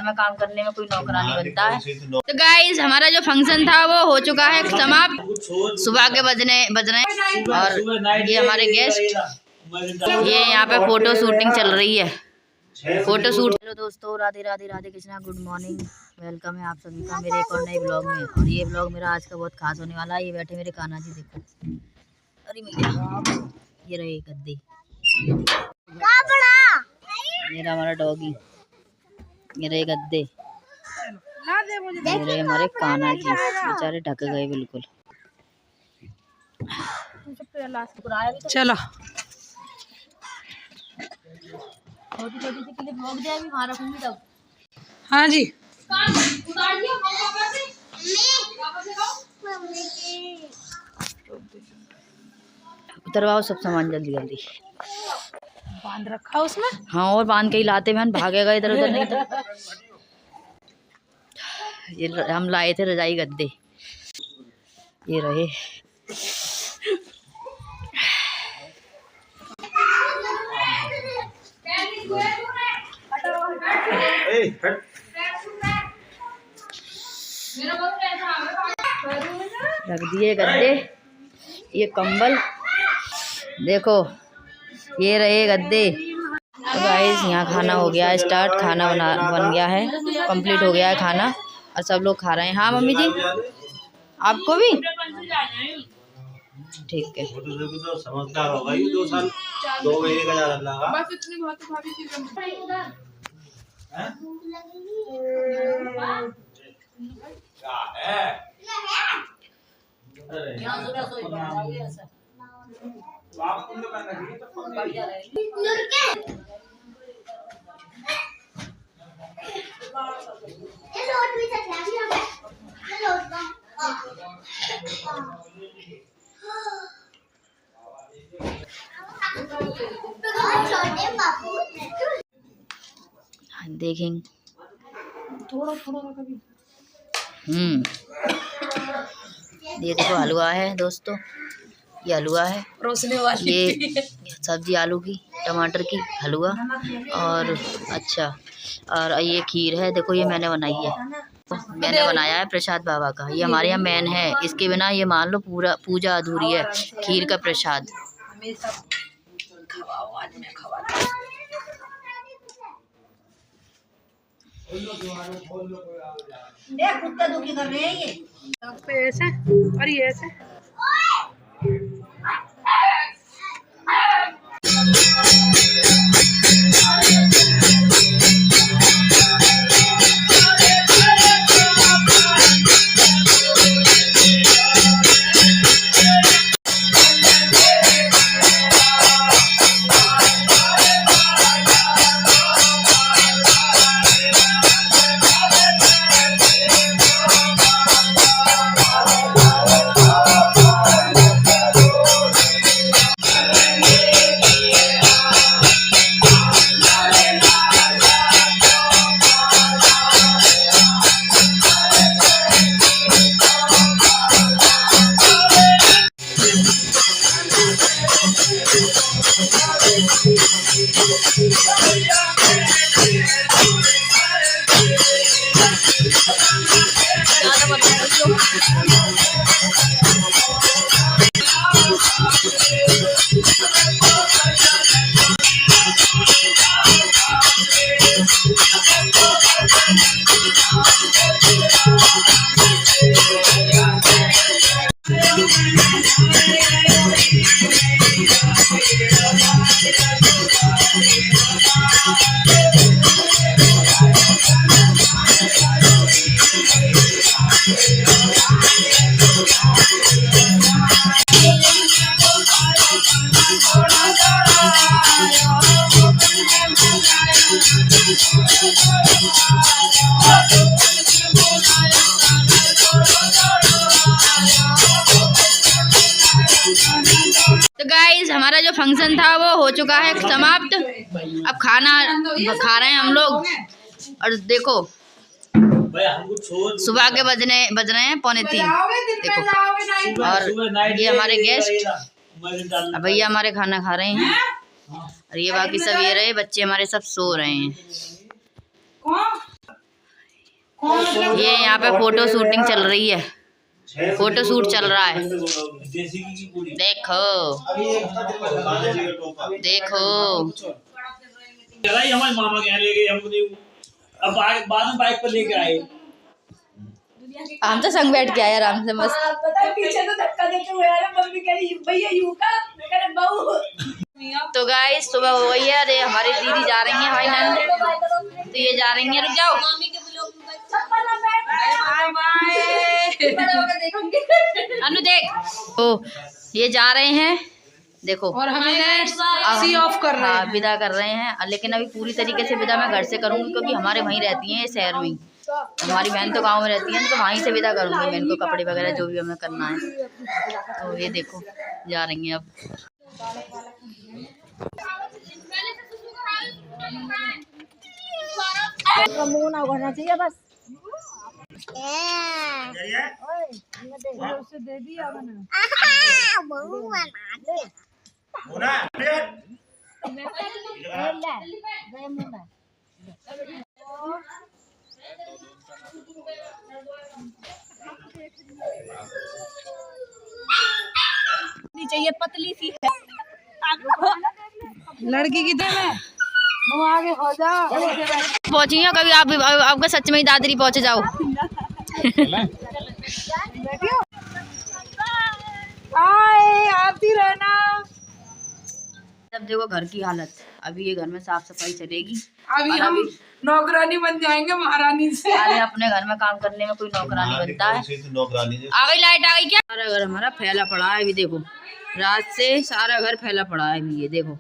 घर में काम करने में कोई नौकरानी बनता है। तो गाइस हमारा जो फंक्शन था वो हो चुका है समाप्त। सुबह के बज रहे हैं और ये हमारे गेस्ट, ये यहाँ पे फोटो शूटिंग चल रही है, फोटो शूट। हेलो दोस्तों, Radhe Radhe Radhe Krishna, good morning, welcome है आप सभी का मेरे एक और नए ब्लॉग में। और ये ब्लॉग मेरा आज का बहुत खास होने वाला है। ये बैठे मेरे कान्हा जी, देखो, अरे मैया, ये रहे गद्दे, मेरा हमारा डॉगी, ये रहे गद्दे, ये रहे हमारे कान्हा जी, बेचारे ढक गए बिल्कुल। चलो छोटी छोटी सी क्लिप ब्लॉग दे, अभी वहाँ रखूंगी तब। हाँ जी, उतरवाओ सब सामान जल्दी जल्दी। बांध रखा उसमें। हाँ, और बांध के ही लाते बहन, भागेगा इधर उधर नहीं तो। ये हम लाए थे रजाई गद्दे, ये रहे। रख दिए गद्दे, ये कंबल देखो, ये रहे गद्दे। तो गाइस यहाँ खाना हो गया है स्टार्ट, खाना बन गया है, कंप्लीट हो गया है खाना और सब लोग खा रहे हैं। हाँ मम्मी जी, आपको भी ठीक है। समझदार होगा ये 2 साल 2 महीने का ज्यादा लगा बस इतनी बहुत भाभी जी क्या है आप तुम लोग करना चाहिए तो बढ़िया रहेगी। देखेंगे थोड़ा थोड़ा कभी। ये देखो हलवा है दोस्तों, ये हलवा है, रोसने वाली ये सब्जी आलू की टमाटर की हलवा, और अच्छा, और ये खीर है, देखो ये मैंने बनाई है, मैंने बनाया है प्रसाद बाबा का। ये हमारे यहाँ मैन है, इसके बिना ये मान लो पूरा पूजा अधूरी है, खीर का प्रसाद। कुत्ता दुखी कर रहे हैं ये ऐसे और ये ऐसे। तो गाइस हमारा जो फंक्शन था वो हो चुका है समाप्त। अब खाना खा रहे हैं हम लोग, और देखो सुबह के बज रहे हैं 2:45, देखो। और ये हमारे गेस्ट, भैया हमारे खाना खा रहे हैं, और ये बाकी सब ये रहे बच्चे हमारे सब सो रहे हैं। ये यहाँ पे फोटो शूटिंग चल रही है, फोटो शूट चल रहा है। देखो देखो हमारे मामा के यहाँ ले गए हमने, अब बाद में बाइक पर लेके आए। हम तो संग बैठ के आए आराम से मस्त। पता है पीछे तो धक्का देते हुए आया, मम्मी कह रही भैया यूं का, मैं कह रहा बहू। तो गाइस सुबह हो गई है, अरे हमारी दीदी जा रही है भाई नंद, तो ये जा रही है, रुक जाओ। अनु देख, ओ ये जा रहे हैं देखो, और हमें सी ऑफ कर रहे हैं, विदा कर रहे हैं। लेकिन अभी पूरी तरीके से विदा मैं घर से करूंगी, क्योंकि हमारे वहीं रहती हैं शहर में ही, हमारी बहन तो गांव में रहती है, तो वहीं से विदा करूंगी मैं इनको, कपड़े वगैरह जो भी हमें करना है। तो ये देखो जा रही हैं अब। मुंह ना उगड़ना चाहिए बस। दे दिया चाहिए, पतली सी लड़की की दे में वो आगे हो जा। पहुंची हो कभी आप, आपका सच में ही दादरी पहुंच जाओ। आती रहना। अब देखो घर की हालत, अभी ये घर में साफ सफाई चलेगी, अभी हम नौकरानी बन जाएंगे महारानी से। अरे अपने घर में काम करने में कोई नौकरानी बनता है। आ गई लाइट, आ गई क्या? सारा घर हमारा फैला पड़ा है, अभी देखो रात से सारा घर फैला पड़ा है। अभी ये देखो,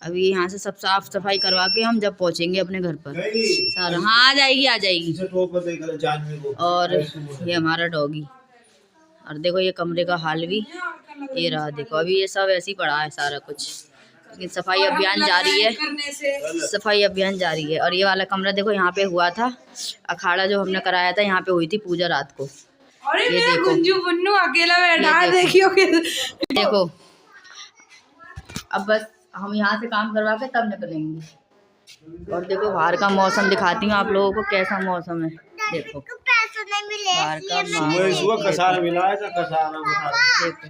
अभी यहाँ से सब साफ सफाई करवा के हम जब पहुँचेंगे अपने घर पर सारा। हाँ आ जाएगी आ जाएगी। और ये हमारा डॉगी, और देखो ये कमरे का हाल भी ये रहा, देखो अभी ये सब ऐसे ही पड़ा है सारा कुछ, लेकिन सफाई अभियान जारी है, सफाई अभियान जारी है। और ये वाला कमरा देखो, यहाँ पे हुआ था अखाड़ा जो हमने कराया था, यहाँ पे हुई थी पूजा रात को। ये देखो बुन्नू अकेला बैठा है, देखियो देखो। अब बस हम यहाँ से काम करवा के तब निकलेंगे। और देखो बाहर का मौसम दिखाती हूँ आप लोगों को, कैसा मौसम है देखो, बाहर का कसारा मिला है, देखो।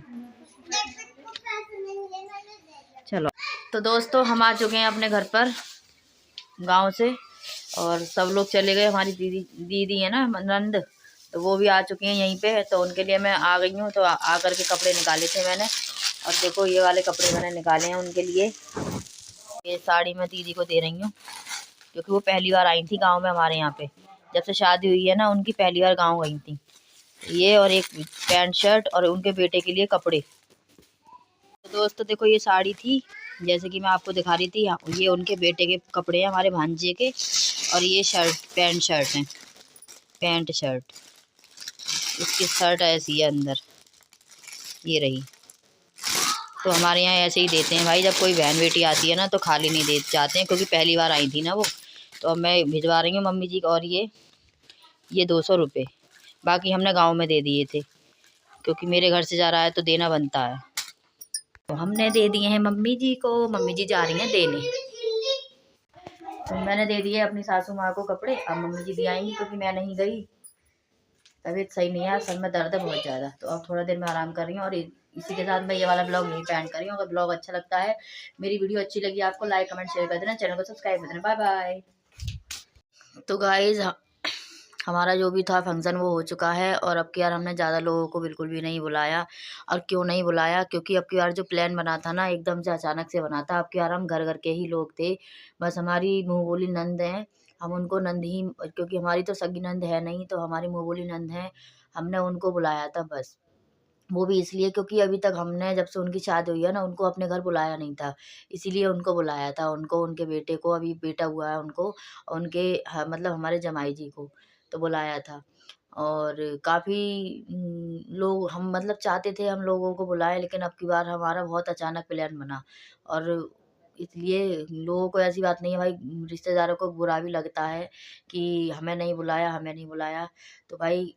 चलो तो दोस्तों हम आ चुके हैं अपने घर पर गांव से, और सब लोग चले गए। हमारी दीदी है ना नंद, तो वो भी आ चुकी हैं यहीं पे, तो उनके लिए मैं आ गई हूँ। तो आकर के कपड़े निकाले थे मैंने, और देखो ये वाले कपड़े मैंने निकाले हैं उनके लिए। ये साड़ी मैं दीदी को दे रही हूँ, क्योंकि वो पहली बार आई थी गांव में हमारे यहाँ पे, जब से शादी हुई है ना उनकी, पहली बार गांव गई थी। ये और एक पैंट शर्ट और उनके बेटे के लिए कपड़े। तो दोस्तों देखो ये साड़ी थी, जैसे कि मैं आपको दिखा रही थी, ये उनके बेटे के कपड़े हैं, हमारे भांजे के। और ये शर्ट पैंट शर्ट हैं, पैंट शर्ट, इसकी शर्ट ऐसी है अंदर, ये रही। तो हमारे यहाँ ऐसे ही देते हैं भाई, जब कोई बहन बेटी आती है ना तो खाली नहीं दे जाते हैं, क्योंकि पहली बार आई थी ना वो। तो अब मैं भिजवा रही हूँ मम्मी जी को। और ये 200 रुपये बाकी हमने गांव में दे दिए थे, क्योंकि मेरे घर से जा रहा है तो देना बनता है, तो हमने दे दिए हैं मम्मी जी को। मम्मी जी जा रही हैं देने, तो मैंने दे दिए अपनी सासू माँ को कपड़े। अब मम्मी जी भी आएंगी, क्योंकि मैं नहीं गई, तबीयत सही नहीं है, सर में दर्द है बहुत ज़्यादा। तो अब थोड़ा देर में आराम कर रही हूँ, और इसी के साथ मैं ये वाला ब्लॉग नहीं पैंट कर रही हूँ। अगर ब्लॉग अच्छा लगता है, मेरी वीडियो अच्छी लगी आपको, लाइक कमेंट शेयर कर देना, चैनल को सब्सक्राइब कर देना। Bye bye. तो गाइज हमारा जो भी था फंक्शन वो हो चुका है, और अब की बार हमने ज़्यादा लोगों को बिल्कुल भी नहीं बुलाया। और क्यों नहीं बुलाया, क्योंकि अब की बार जो प्लान बना था ना एकदम से अचानक से बना था। अब की बार हम घर घर के ही लोग थे, बस हमारी मुँह बोली नंद हैं, हम उनको नंद ही, क्योंकि हमारी तो सगी नंद है नहीं, तो हमारी मुँह बोली नंद हैं, हमने उनको बुलाया था बस। वो भी इसलिए क्योंकि अभी तक हमने जब से उनकी शादी हुई है ना, उनको अपने घर बुलाया नहीं था, इसीलिए उनको बुलाया था। उनको, उनके बेटे को, अभी बेटा हुआ है उनको, उनके मतलब हमारे जमाई जी को तो बुलाया था। और काफ़ी लोग हम मतलब चाहते थे हम लोगों को बुलाएं, लेकिन अब की बार हमारा बहुत अचानक प्लान बना, और इसलिए लोगों को ऐसी बात नहीं है भाई, रिश्तेदारों को बुरा भी लगता है कि हमें नहीं बुलाया, हमें नहीं बुलाया। तो भाई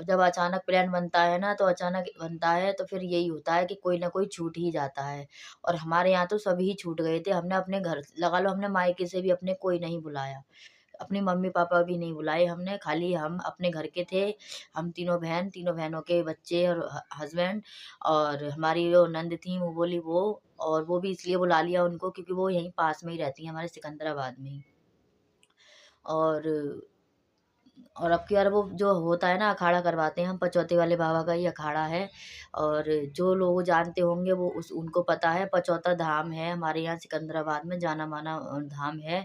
जब अचानक प्लान बनता है ना, तो अचानक बनता है, तो फिर यही होता है कि कोई ना कोई छूट ही जाता है। और हमारे यहाँ तो सभी छूट गए थे, हमने अपने घर लगा लो, हमने मायके से भी अपने कोई नहीं बुलाया, अपनी मम्मी पापा भी नहीं बुलाए हमने, खाली हम अपने घर के थे, हम तीनों बहनों के बच्चे और हस्बैंड, और हमारी जो नंद थी वो बोली वो, और वो भी इसलिए बुला लिया उनको क्योंकि वो यहीं पास में ही रहती हैं हमारे सिकंदराबाद में ही। और अब की बार वो जो होता है ना अखाड़ा करवाते हैं हम, पचौते वाले बाबा का ही अखाड़ा है। और जो लोग जानते होंगे वो उनको पता है, पचौता धाम है हमारे यहाँ सिकंदराबाद में, जाना माना धाम है।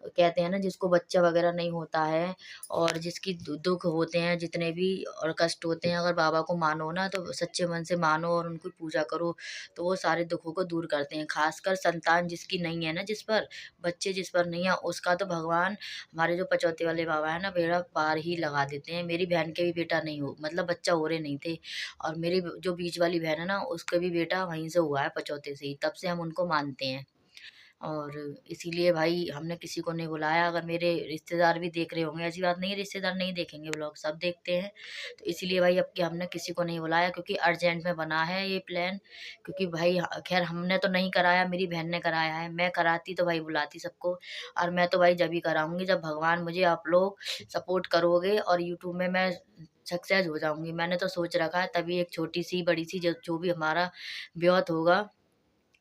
कहते हैं ना जिसको बच्चा वगैरह नहीं होता है और जिसकी दुख होते हैं जितने भी और कष्ट होते हैं, अगर बाबा को मानो ना तो सच्चे मन से मानो और उनकी पूजा करो तो वो सारे दुखों को दूर करते हैं। खासकर संतान जिसकी नहीं है ना, जिस पर बच्चे जिस पर नहीं है, उसका तो भगवान हमारे जो पचौते वाले बाबा है ना बेड़ा पार ही लगा देते हैं। मेरी बहन के भी बेटा नहीं हो, मतलब बच्चा हो रहे नहीं थे, और मेरी जो बीच वाली बहन है ना उसका भी बेटा वहीं से हुआ है, पचौते से ही, तब से हम उनको मानते हैं। और इसीलिए भाई हमने किसी को नहीं बुलाया। अगर मेरे रिश्तेदार भी देख रहे होंगे, ऐसी बात नहीं है रिश्तेदार नहीं देखेंगे व्लॉग, सब देखते हैं, तो इसीलिए भाई अब कि हमने किसी को नहीं बुलाया क्योंकि अर्जेंट में बना है ये प्लान। क्योंकि भाई खैर हमने तो नहीं कराया, मेरी बहन ने कराया है, मैं कराती तो भाई बुलाती सबको। और मैं तो भाई जब ही कराऊंगी जब भगवान मुझे आप लोग सपोर्ट करोगे और यूट्यूब में मैं सक्सेस हो जाऊंगी। मैंने तो सोच रखा है, तभी एक छोटी सी बड़ी सी जो भी हमारा ब्योत होगा,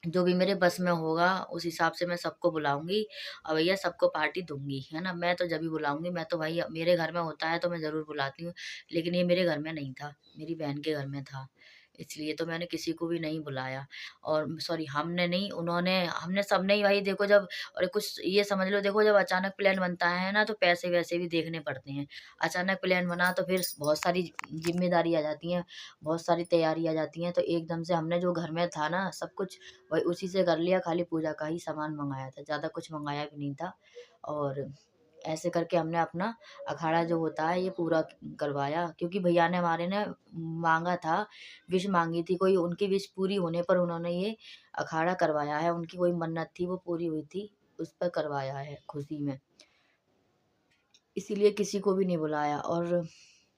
जो भी मेरे बस में होगा उस हिसाब से मैं सबको बुलाऊँगी और भैया सबको पार्टी दूँगी, है ना? मैं तो जब भी बुलाऊँगी, मैं तो भाई मेरे घर में होता है तो मैं ज़रूर बुलाती हूँ, लेकिन ये मेरे घर में नहीं था, मेरी बहन के घर में था, इसलिए तो मैंने किसी को भी नहीं बुलाया। और सॉरी हमने नहीं, उन्होंने हमने सबने ही भाई देखो जब, और कुछ ये समझ लो देखो जब अचानक प्लान बनता है ना तो पैसे-वैसे भी देखने पड़ते हैं। अचानक प्लान बना तो फिर बहुत सारी ज़िम्मेदारी आ जाती हैं, बहुत सारी तैयारी आ जाती हैं, तो एकदम से हमने जो घर में था ना सब कुछ वही उसी से कर लिया, खाली पूजा का ही सामान मँगाया था, ज़्यादा कुछ मँगाया भी नहीं था। और ऐसे करके हमने अपना अखाड़ा जो होता है ये पूरा करवाया, क्योंकि भैया ने हमारे ने माँगा था, विश माँगी थी कोई, उनकी विश पूरी होने पर उन्होंने ये अखाड़ा करवाया है। उनकी कोई मन्नत थी वो पूरी हुई थी, उस पर करवाया है खुशी में। इसीलिए किसी को भी नहीं बुलाया। और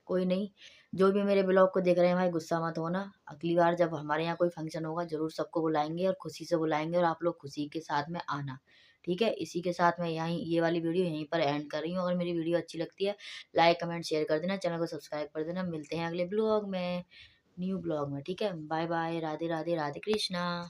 कोई नहीं, जो भी मेरे ब्लॉग को देख रहे हैं भाई गुस्सा मत होना। अगली बार जब हमारे यहाँ कोई फंक्शन होगा ज़रूर सबको बुलाएँगे और खुशी से बुलाएँगे और आप लोग खुशी के साथ में आना। ठीक है? इसी के साथ मैं यहीं ये वाली वीडियो यहीं पर एंड कर रही हूँ। अगर मेरी वीडियो अच्छी लगती है लाइक, कमेंट, शेयर कर देना, चैनल को सब्सक्राइब कर देना। मिलते हैं अगले ब्लॉग में, न्यू ब्लॉग में। ठीक है? Bye bye, Radhe Radhe, Radhe Krishna.